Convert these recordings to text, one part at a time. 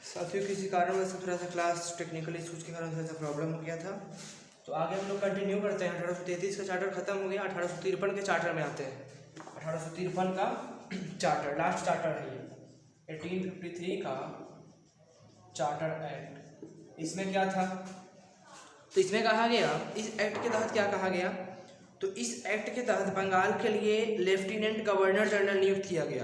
साथियों किसी कारणवश थोड़ा सा क्लास टेक्निकल इशूज़ के कारण थोड़ा सा प्रॉब्लम हो गया था। तो आगे हम लोग कंटिन्यू करते हैं। 1833 का चार्टर खत्म हो गया, 1853 के चार्टर में आते हैं। 1853 का चार्टर लास्ट चार्टर है ये, 1853 का चार्टर एक्ट। इसमें क्या था, तो इसमें कहा गया, इस एक्ट के तहत क्या कहा गया, तो इस एक्ट के तहत बंगाल के लिए लेफ्टिनेंट गवर्नर जनरल नियुक्त किया गया।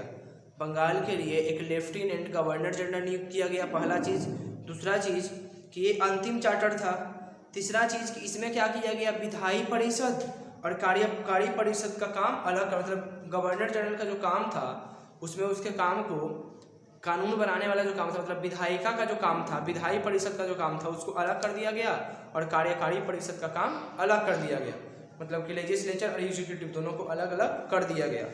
बंगाल के लिए एक लेफ्टिनेंट गवर्नर जनरल नियुक्त किया गया, पहला चीज़। दूसरा चीज़ कि ये अंतिम चार्टर था। तीसरा चीज़ कि इसमें क्या किया गया, विधायी परिषद और कार्यकारी परिषद का काम अलग कर, मतलब गवर्नर जनरल का जो काम था उसमें उसके काम को कानून बनाने वाला जो काम था, मतलब विधायिका का जो काम था, विधायी परिषद का जो काम था उसको अलग कर दिया गया और कार्यकारी परिषद का काम अलग कर दिया गया। मतलब कि लेजिस्लेचर और एग्जीक्यूटिव दोनों को अलग अलग कर दिया गया।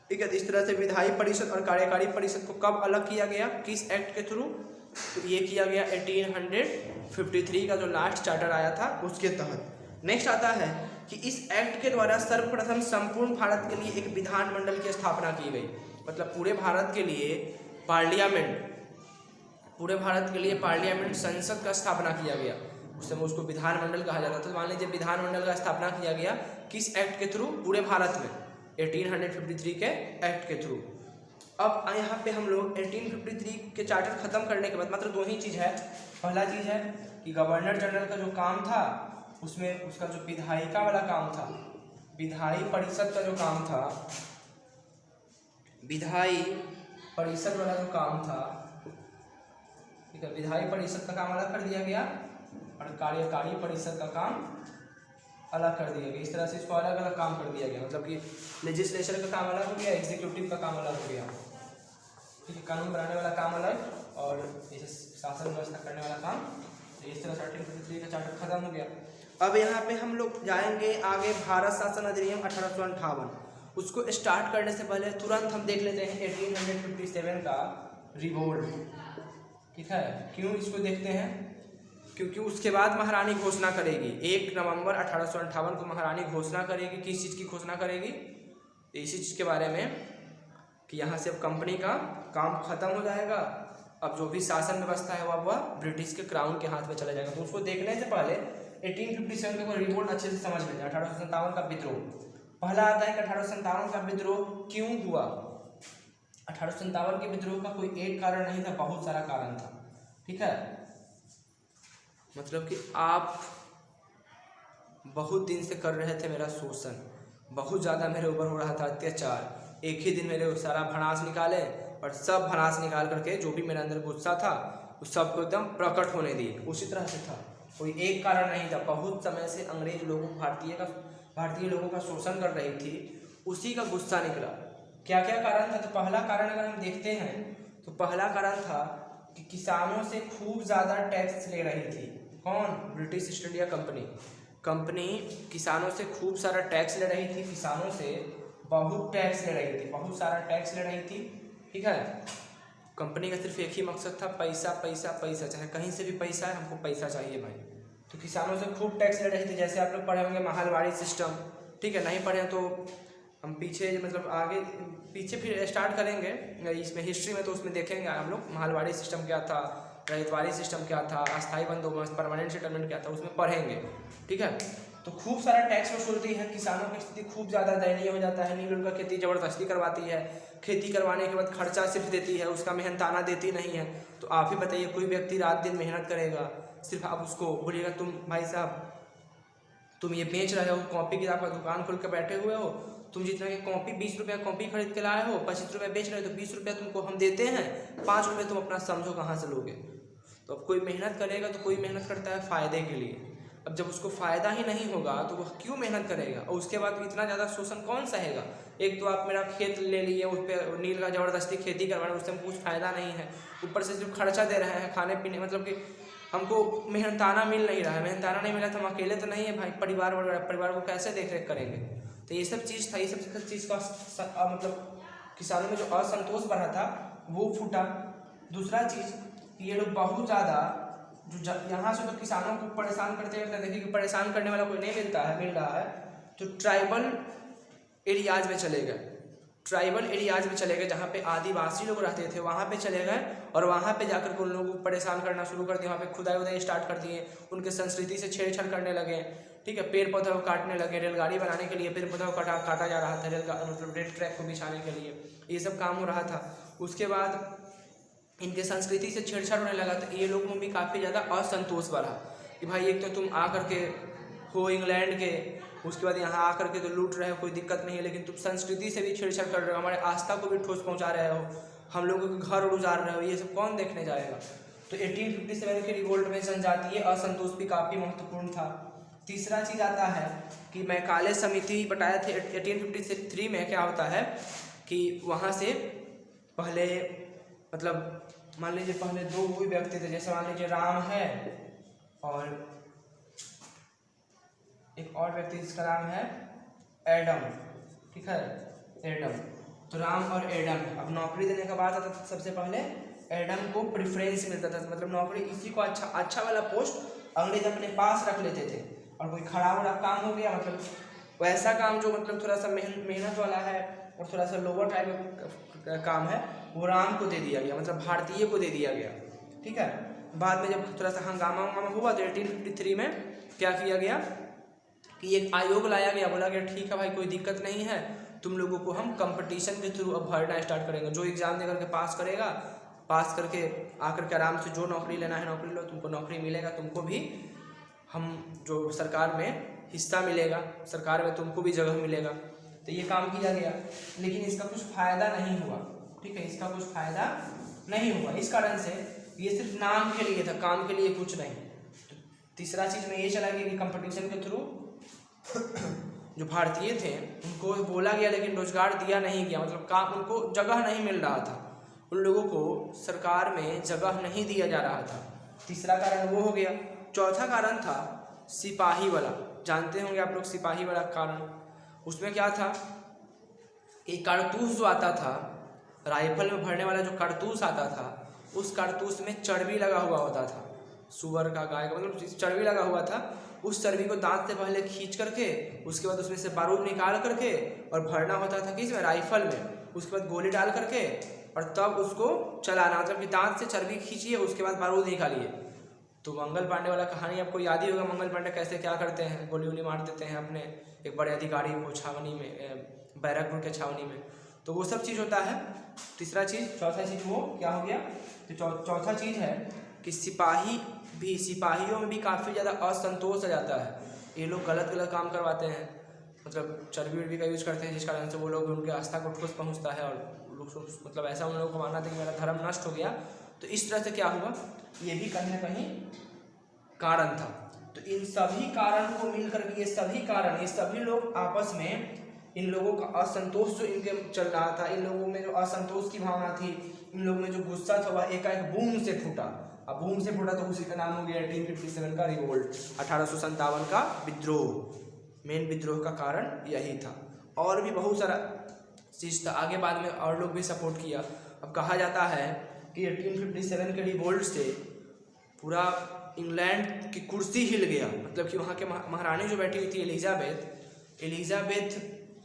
ठीक है, इस तरह से विधायी परिषद और कार्यकारी परिषद को कब अलग किया गया, किस एक्ट के थ्रू, तो ये किया गया 1853 का जो लास्ट चार्टर आया था उसके तहत। नेक्स्ट आता है कि इस एक्ट के द्वारा सर्वप्रथम संपूर्ण भारत के लिए एक विधानमंडल की स्थापना की गई। मतलब पूरे भारत के लिए पार्लियामेंट संसद का स्थापना किया गया। उस समय उसको विधानमंडल कहा जाता था। तो मान लीजिए विधानमंडल का स्थापना किया गया किस एक्ट के थ्रू, पूरे भारत में 1853 के एक्ट के थ्रू। अब यहाँ पे हम लोग 1853 के चार्टर खत्म करने के बाद मात्र दो ही चीज़ है। पहला चीज़ है कि गवर्नर जनरल का जो काम था उसमें उसका जो विधायिका वाला काम था, विधायी परिषद का जो काम था, विधायी परिषद वाला जो काम था, ठीक है, विधायी परिषद का काम अलग कर दिया गया और कार्यकारी परिषद का काम अलग कर दिया गया। इस तरह से इसको अलग अलग काम कर दिया गया। मतलब कि लेजिस्लेचर का काम अलग हो गया, एग्जीक्यूटिव का काम अलग हो गया। ठीक है, कानून बनाने वाला काम अलग और जैसे शासन व्यवस्था करने वाला काम। तो इस तरह से 1853 का चार्टर खत्म हो गया। अब यहाँ पे हम लोग जाएंगे आगे, भारत शासन अधिनियम 1858। उसको स्टार्ट करने से पहले तुरंत हम देख लेते हैं 1857 का रिवोल्ट। ठीक है, क्यों इसको देखते हैं, क्योंकि उसके बाद महारानी घोषणा करेगी 1 नवंबर 1858 को महारानी घोषणा करेगी। किस चीज़ की घोषणा करेगी, इसी चीज़ के बारे में कि यहाँ से अब कंपनी का काम खत्म हो जाएगा। अब जो भी शासन व्यवस्था है वह ब्रिटिश के क्राउन के हाथ में चला जाएगा। तो उसको देखने से पहले 1857 का रिवोल्ट अच्छे से समझ लेते हैं। 1857 का विद्रोह पहला आता है कि 1857 का विद्रोह क्यों हुआ। 1857 के विद्रोह का कोई एक कारण नहीं था, बहुत सारा कारण था। ठीक है, मतलब कि आप बहुत दिन से कर रहे थे मेरा शोषण, बहुत ज़्यादा मेरे ऊपर हो रहा था अत्याचार। एक ही दिन मेरे सारा भड़ास निकाले और सब भड़ास निकाल करके जो भी मेरे अंदर गुस्सा था उस सबको एकदम प्रकट होने दिए। उसी तरह से था, कोई एक कारण नहीं था। बहुत समय से अंग्रेज लोगों भारतीय लोगों का शोषण कर रही थी, उसी का गुस्सा निकला। क्या क्या कारण था, तो पहला कारण अगर हम देखते हैं तो पहला कारण था कि किसानों से खूब ज़्यादा टैक्स ले रही थी। कौन, ब्रिटिश ईस्ट इंडिया कंपनी किसानों से खूब सारा टैक्स ले रही थी। किसानों से बहुत टैक्स ले रही थी, बहुत सारा टैक्स ले रही थी। ठीक है, कंपनी का सिर्फ एक ही मकसद था, पैसा पैसा पैसा, चाहे कहीं से भी पैसा है, हमको पैसा चाहिए भाई। तो किसानों से खूब टैक्स ले रही थी। जैसे आप लोग पढ़े होंगे महलवाड़ी सिस्टम, ठीक है, नहीं पढ़े तो हम पीछे मतलब आगे पीछे फिर स्टार्ट करेंगे इसमें हिस्ट्री में, तो उसमें देखेंगे हम लोग महलवाड़ी सिस्टम क्या था, रहितवाड़ी सिस्टम क्या था, अस्थायी बंदोबस्त, परमानेंट सेटलमेंट क्या था, उसमें पढ़ेंगे। ठीक है, तो खूब सारा टैक्स वसूलती है। किसानों की स्थिति खूब ज़्यादा दयनीय हो जाता है। नील उनका खेती ज़बरदस्ती करवाती है, खेती करवाने के बाद खर्चा सिर्फ देती है, उसका मेहनताना देती नहीं है। तो आप ही बताइए, कोई व्यक्ति रात दिन मेहनत करेगा, सिर्फ आप उसको बोलिएगा तुम भाई साहब तुम ये बेच रहे हो, कॉपी किताब का दुकान खोल कर बैठे हुए हो, तुम जितना कि कॉपी 20 रुपये कॉपी खरीद के लाए हो, 25 रुपये बेच रहे हो, तो 20 रुपये तुमको हम देते हैं, 5 रुपये तुम अपना समझो कहाँ से लोगे। तो अब कोई मेहनत करेगा तो कोई मेहनत करता है फ़ायदे के लिए। अब जब उसको फ़ायदा ही नहीं होगा तो वह क्यों मेहनत करेगा। और उसके बाद इतना ज़्यादा शोषण कौन सहेगा। एक तो आप मेरा खेत ले लिए, उस पर नील का ज़बरदस्ती खेती करवाना, उससे कुछ फ़ायदा नहीं है, ऊपर से सिर्फ खर्चा दे रहे हैं खाने पीने, मतलब कि हमको मेहनताना मिल नहीं रहा है। मेहनताना नहीं मिला तो हम अकेले तो नहीं है भाई, परिवार को कैसे देख रेख करेंगे। तो ये सब चीज़ था, ये सब चीज़ का मतलब किसानों में जो असंतोष बढ़ा था वो फूटा। दूसरा चीज़, ये लोग बहुत ज़्यादा जो यहाँ से तो किसानों को परेशान करते हैं, देखिए कि परेशान करने वाला कोई नहीं मिल रहा है, तो ट्राइबल एरियाज में चले गए। ट्राइबल एरियाज में चले गए, जहाँ पे आदिवासी लोग रहते थे वहाँ पे चले गए, और वहाँ पे जाकर के उन लोगों को परेशान करना शुरू कर दिया। वहाँ पे खुदाई उदाई स्टार्ट कर दिए, उनके संस्कृति से छेड़छाड़ करने लगे, ठीक है। पेड़ पौधों को काटने लगे, रेलगाड़ी बनाने के लिए पेड़ पौधों को काटा जा रहा था, मतलब रेल ट्रैक को बिछाने के लिए ये सब काम हो रहा था। उसके बाद इनके संस्कृति से छेड़छाड़ होने लगा, तो ये लोगों में भी काफ़ी ज़्यादा असंतोष बढ़ा कि भाई एक तो तुम आ करके हो इंग्लैंड के, उसके बाद यहाँ आकर के तो लूट रहे हो, कोई दिक्कत नहीं है, लेकिन तुम संस्कृति से भी छेड़छाड़ कर रहे हो, हमारे आस्था को भी ठोस पहुँचा रहे हो, हम लोगों के घर उजाड़ रहे हो, ये सब कौन देखने जाएगा। तो 1857 के रिवोल्ट में जनजातीय असंतोष भी काफ़ी महत्वपूर्ण था। तीसरा चीज़ आता है कि मैकाले समिति बताया थे 1853 में क्या होता है कि वहाँ से पहले मतलब मान लीजिए पहले दो कोई व्यक्ति थे, जैसे मान लीजिए राम है और एक और व्यक्ति जिसका नाम है एडम, ठीक है, एडम। तो राम और एडम, अब नौकरी देने का बात आता था, सबसे पहले एडम को प्रेफरेंस मिलता था, मतलब नौकरी इसी को अच्छा वाला पोस्ट अंग्रेज अपने पास रख लेते थे, और कोई खराब वाला काम हो गया, मतलब वैसा काम जो मतलब थोड़ा सा मेहनत वाला है और थोड़ा सा लोअर टाइप का काम है, वो राम को दे दिया गया, मतलब भारतीय को दे दिया गया, ठीक है। बाद में जब थोड़ा सा हंगामा हुआ तो 1853 में क्या किया गया कि एक आयोग लाया गया, बोला गया ठीक है भाई कोई दिक्कत नहीं है, तुम लोगों को हम कंपटीशन के थ्रू अब भरना स्टार्ट करेंगे, जो एग्ज़ाम दे करके पास करेगा, पास करके आकर के आराम से जो नौकरी लेना है नौकरी लो, तुमको नौकरी मिलेगा, तुमको भी हम जो सरकार में हिस्सा मिलेगा, सरकार में तुमको भी जगह मिलेगा। तो ये काम किया गया, लेकिन इसका कुछ फ़ायदा नहीं हुआ, ठीक है, इसका कुछ फ़ायदा नहीं हुआ, इस कारण से ये सिर्फ नाम के लिए था, काम के लिए कुछ नहीं। तो तीसरा चीज़ में ये चला गया कि कंपटीशन के थ्रू जो भारतीय थे उनको बोला गया, लेकिन रोजगार दिया नहीं गया, मतलब काम उनको जगह नहीं मिल रहा था, उन लोगों को सरकार में जगह नहीं दिया जा रहा था। तीसरा कारण वो हो गया। चौथा कारण था सिपाही वाला, जानते होंगे आप लोग सिपाही वाला कारण। उसमें क्या था, एक कारतूस जो आता था, राइफल में भरने वाला जो कारतूस आता था, उस कारतूस में चर्बी लगा हुआ होता था, सुअर का, गाय का, मतलब चर्बी लगा हुआ था। उस चर्बी को दांत से पहले खींच करके उसके बाद उसमें से बारूद निकाल करके और भरना होता था किसमें, राइफल में, उसके बाद गोली डाल करके और तब उसको चलाना, मतलब कि दांत से चर्बी खींचिए उसके बाद बारूद निकालिए। तो मंगल पांडे वाला कहानी आपको याद ही होगा, मंगल पांडे कैसे क्या करते हैं, गोली वोली मार देते हैं अपने एक बड़े अधिकारी को छावनी में, बैरकपुर के छावनी में। तो वो सब चीज़ होता है। तीसरा चीज़, चौथा चीज़ वो क्या हो गया, तो चौथा चीज़ है कि सिपाहियों में भी काफ़ी ज़्यादा असंतोष आ जाता है, ये लोग गलत काम करवाते हैं, मतलब चर्बी वर्बी का यूज़ करते हैं, जिस कारण से वो लोग उनके आस्था को ठोस पहुँचता है और लोग मतलब ऐसा उन लोगों को मानना था कि मेरा धर्म नष्ट हो गया। तो इस तरह से क्या हुआ, ये भी कहीं ना कहीं कारण था। तो इन सभी कारण को मिलकर के ये सभी लोग आपस में, इन लोगों का असंतोष जो इनके चल रहा था, इन लोगों में जो असंतोष की भावना थी, इन लोगों में जो गुस्सा था, वह एकाएक बूम से फूटा। अब बूम से फूटा तो उसी का नाम हो गया 1857 का रिवोल्ट, 1857 का विद्रोह। मेन विद्रोह का कारण यही था, और भी बहुत सारा चीज़ था आगे, बाद में और लोग भी सपोर्ट किया। अब कहा जाता है कि 1857 के रिवोल्ट से पूरा इंग्लैंड की कुर्सी हिल गया, मतलब कि वहाँ के महारानी जो बैठी हुई थी एलिजाबेथ,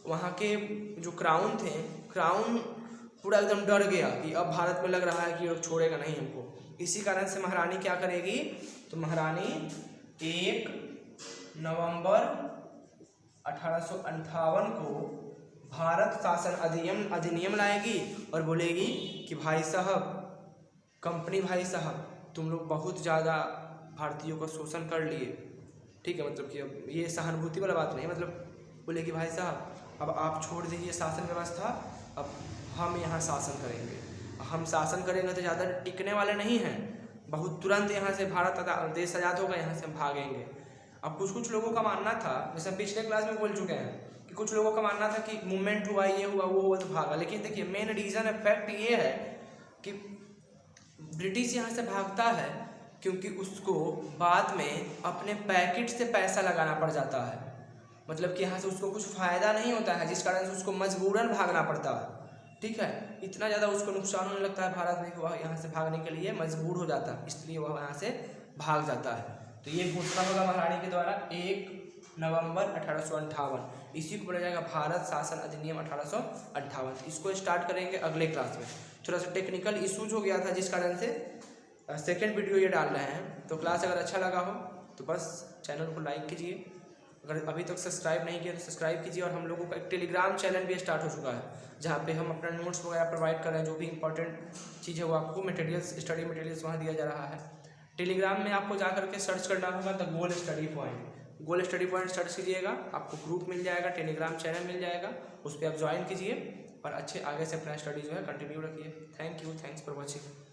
वहाँ के जो क्राउन थे, क्राउन पूरा एकदम डर गया कि अब भारत में लग रहा है कि लोग छोड़ेगा नहीं हमको। इसी कारण से महारानी क्या करेगी, तो महारानी 1 नवंबर 1858 को भारत शासन अधिनियम लाएगी और बोलेगी कि भाई साहब, कंपनी भाई साहब, तुम लोग बहुत ज़्यादा भारतीयों का शोषण कर लिए, ठीक है, मतलब कि अब ये सहानुभूति वाला बात नहीं, मतलब बोलेगी भाई साहब अब आप छोड़ दीजिए शासन व्यवस्था, अब हम यहाँ शासन करेंगे। हम शासन करेंगे तो ज़्यादा टिकने वाले नहीं हैं, बहुत तुरंत यहाँ से भारत देश आज़ाद होगा, यहाँ से हम भागेंगे। अब कुछ लोगों का मानना था, जैसे पिछले क्लास में बोल चुके हैं कि कुछ लोगों का मानना था कि मूवमेंट हुआ, ये हुआ, वो हुआ तो भागा, लेकिन देखिए मेन रीज़न फैक्ट ये है कि ब्रिटिश यहाँ से भागता है क्योंकि उसको बाद में अपने पैकेट से पैसा लगाना पड़ जाता है, मतलब कि यहाँ से उसको कुछ फ़ायदा नहीं होता है, जिस कारण से उसको मजबूरन भागना पड़ता है, ठीक है। इतना ज़्यादा उसको नुकसान होने लगता है भारत में कि वह यहाँ से भागने के लिए मजबूर हो जाता है, इसलिए वह यहाँ से भाग जाता है। तो ये घोषणा होगा महारानी के द्वारा 1 नवंबर 1858। इसी को बोला जाएगा भारत शासन अधिनियम 1858। इसको स्टार्ट करेंगे अगले क्लास में। थोड़ा सा टेक्निकल इशूज हो गया था जिस कारण से सेकेंड वीडियो ये डाल रहे हैं। तो क्लास अगर अच्छा लगा हो तो बस चैनल को लाइक कीजिए, अगर अभी तक सब्सक्राइब नहीं किया तो सब्सक्राइब कीजिए। और हम लोगों का एक टेलीग्राम चैनल भी स्टार्ट हो चुका है जहाँ पे हम अपना नोट्स वगैरह प्रोवाइड कर रहे हैं। जो भी इंपॉर्टेंट चीज़ है वो आपको मटेरियल्स, स्टडी मटेरियल्स वहाँ दिया जा रहा है। टेलीग्राम में आपको जा करके सर्च करना होगा the goal study point. Goal study point search कीजिएगा, आपको ग्रुप मिल जाएगा, टेलीग्राम चैनल मिल जाएगा, उस पर आप ज्वाइन कीजिए और अच्छे आगे से अपना स्टडी जो है कंटिन्यू रखिए। Thank you, thanks for watching.